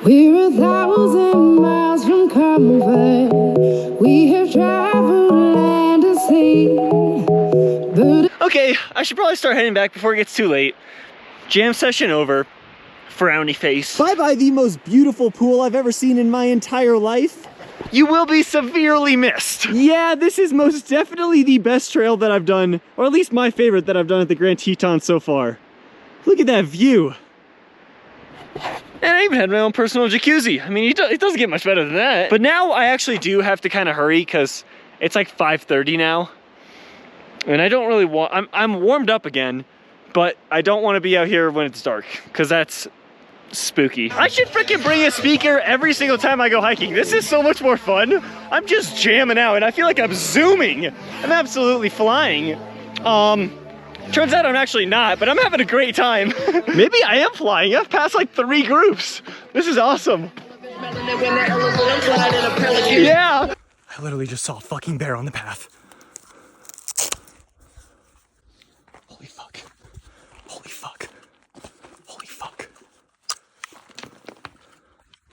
We're 1,000 miles from comfort. We have traveled land and sea. But Okay, I should probably start heading back before it gets too late. Jam session over. frowny face. Bye-bye the most beautiful pool I've ever seen in my entire life. You will be severely missed. Yeah, this is most definitely the best trail that I've done, or at least my favorite that I've done at the Grand Teton so far. Look at that view. And I even had my own personal jacuzzi. I mean, it doesn't get much better than that. But now I actually do have to kind of hurry because it's like 5:30 now. And I don't really want, I'm warmed up again, but I don't want to be out here when it's dark because that's spooky. I should freaking bring a speaker every single time I go hiking. This is so much more fun. I'm just jamming out and I feel like I'm zooming. I'm absolutely flying. Turns out I'm actually not, but I'm having a great time. Maybe I am flying. I've passed like 3 groups. This is awesome. Yeah. I literally just saw a fucking bear on the path. Holy fuck. Holy fuck. Holy fuck.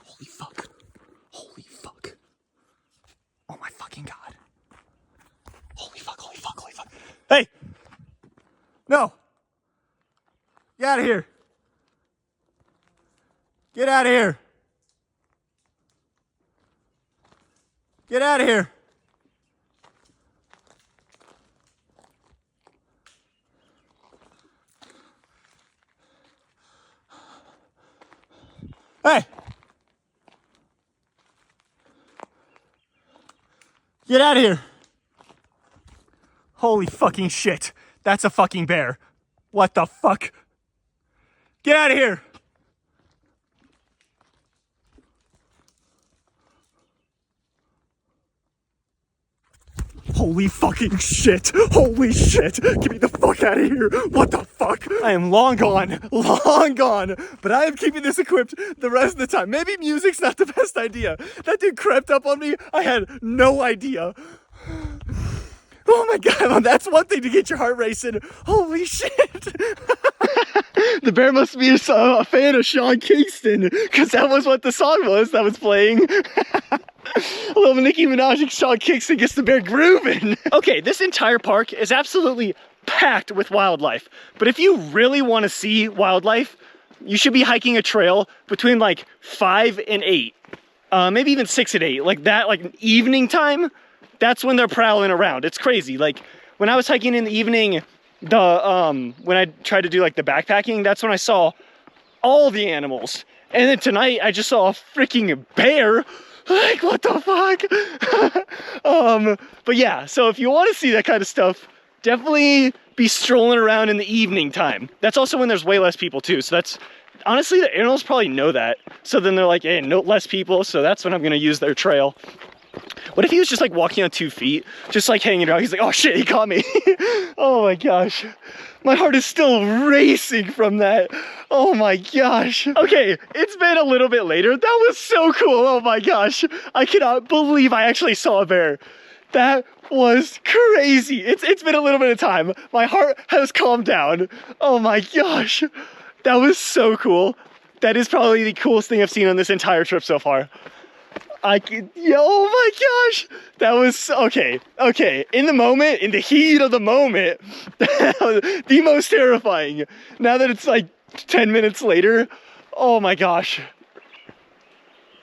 Holy fuck. Holy fuck. Oh my fucking god. Holy fuck, holy fuck, holy fuck. Hey! No! Get out of here! Get out of here! Get out of here! Hey! Get out of here! Holy fucking shit. That's a fucking bear. What the fuck? Get out of here! Holy fucking shit! Holy shit! Get me the fuck out of here! What the fuck? I am long gone, but I am keeping this equipped the rest of the time. Maybe music's not the best idea. That dude crept up on me, I had no idea. Oh my god, well, that's one thing to get your heart racing. Holy shit! The bear must be a fan of Sean Kingston, because that was what the song was that was playing. A little Nicki Minaj and Sean Kingston gets the bear grooving. Okay, this entire park is absolutely packed with wildlife. But if you really want to see wildlife, you should be hiking a trail between like 5 and 8. Maybe even 6 and 8. Like that, like evening time, that's when they're prowling around. It's crazy. Like when I was hiking in the evening, when I tried to do like the backpacking, that's when I saw all the animals. And then tonight I just saw a freaking bear. Like, what the fuck? But yeah, so if you want to see that kind of stuff, definitely be strolling around in the evening time. That's also when there's way less people too. So that's, honestly, the animals probably know that. So then they're like, hey, no less people. So that's when I'm going to use their trail. What if he was just like walking on 2 feet, just like hanging around? He's like, oh shit, he caught me. Oh my gosh. My heart is still racing from that. Oh my gosh. Okay, it's been a little bit later. That was so cool. Oh my gosh. I cannot believe I actually saw a bear. That was crazy. It's been a little bit of time. My heart has calmed down. Oh my gosh. That was so cool. That is probably the coolest thing I've seen on this entire trip so far. Oh my gosh, that was, okay, in the moment, in the heat of the moment, that was the most terrifying. Now that it's like 10 minutes later, oh my gosh,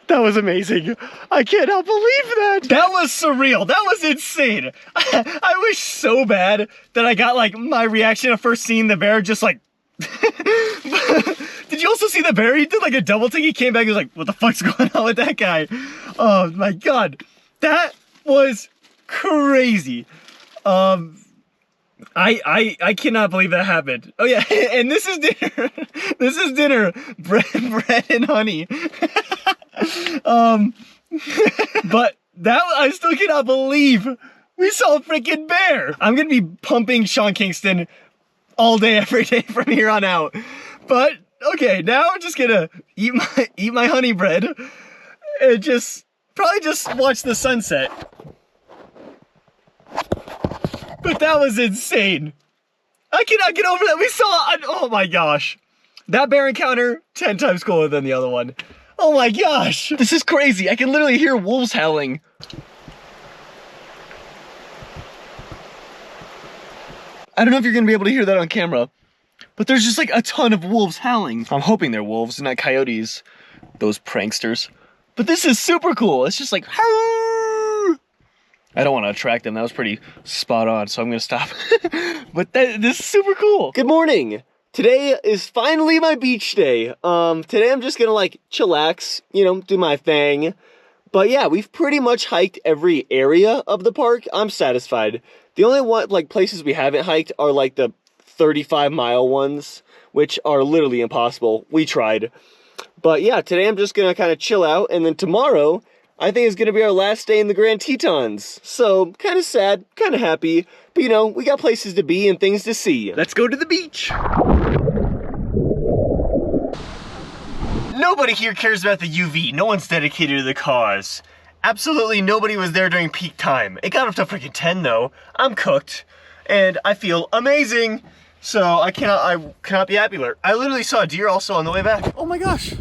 that was amazing. I cannot believe that. That was surreal, that was insane. I wish so bad that I got like my reaction of first seeing the bear, just like, did you also see the bear? He did like a double take. He came back and was like, what the fuck's going on with that guy? Oh my god. That was crazy. I cannot believe that happened. Oh yeah, and this is dinner. This is dinner. Bread and honey. But that, I still cannot believe we saw a freaking bear. I'm gonna be pumping Sean Kingston all day, every day from here on out. But okay, now I'm just gonna eat my honey bread and probably just watch the sunset. But that was insane. I cannot get over that. We saw, oh my gosh. That bear encounter, 10 times cooler than the other one. Oh my gosh. This is crazy. I can literally hear wolves howling. I don't know if you're gonna be able to hear that on camera, but there's just like a ton of wolves howling. I'm hoping they're wolves, not coyotes. Those pranksters. But this is super cool. It's just like, I don't want to attract them. That was pretty spot on, so I'm gonna stop. But this is super cool. Good morning. Today is finally my beach day. Today I'm just gonna like chillax, you know, do my thing. But yeah, we've pretty much hiked every area of the park. I'm satisfied. The only places we haven't hiked are like the 35-mile ones, which are literally impossible. We tried. But yeah, today I'm just gonna kind of chill out, and then tomorrow I think is gonna be our last day in the Grand Tetons. So kind of sad, kind of happy, but you know, we got places to be and things to see. Let's go to the beach. Nobody here cares about the UV. No one's dedicated to the cause. Absolutely nobody was there during peak time. It got up to freaking 10 though. I'm cooked, and I feel amazing. So I cannot be happier. I literally saw a deer also on the way back. Oh my gosh.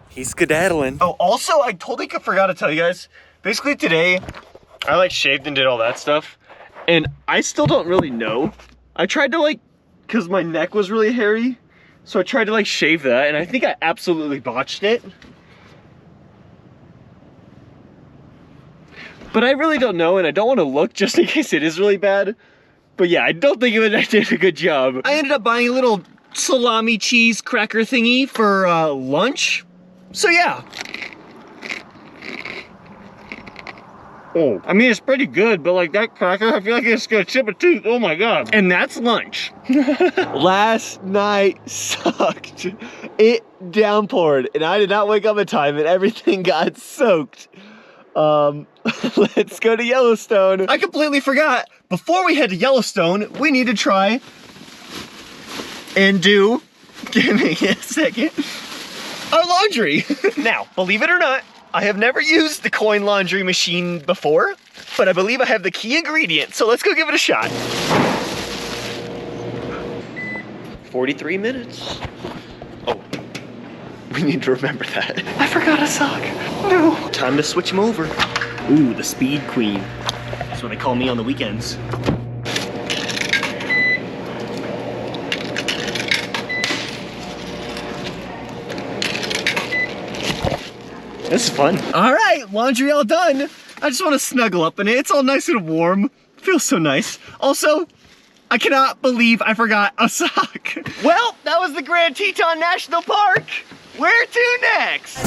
He's skedaddling. Oh, also, I totally forgot to tell you guys. Basically today, I like shaved and did all that stuff. And I still don't really know. I tried to like, cause my neck was really hairy. So I tried to like shave that, and I think I absolutely botched it. But I really don't know, and I don't want to look just in case it is really bad. But yeah, I don't think I did a good job. I ended up buying a little salami cheese cracker thingy for lunch. So yeah. Oh, I mean, it's pretty good, but like that cracker, I feel like it's gonna chip a tooth. Oh my God. And that's lunch. Last night sucked. It downpoured, and I did not wake up in time, and everything got soaked. Let's go to Yellowstone. I completely forgot. Before we head to Yellowstone, we need to try and do, give me a second, our laundry. Now, believe it or not, I have never used the coin laundry machine before, but I believe I have the key ingredient, so let's go give it a shot. 43 minutes. Oh, we need to remember that. I forgot a sock. No. Time to switch him over. Ooh, the speed queen. That's what they call me on the weekends. This is fun. All right, laundry all done. I just want to snuggle up in it. It's all nice and warm. Feels so nice. Also, I cannot believe I forgot a sock. Well, that was the Grand Teton National Park. Where to next?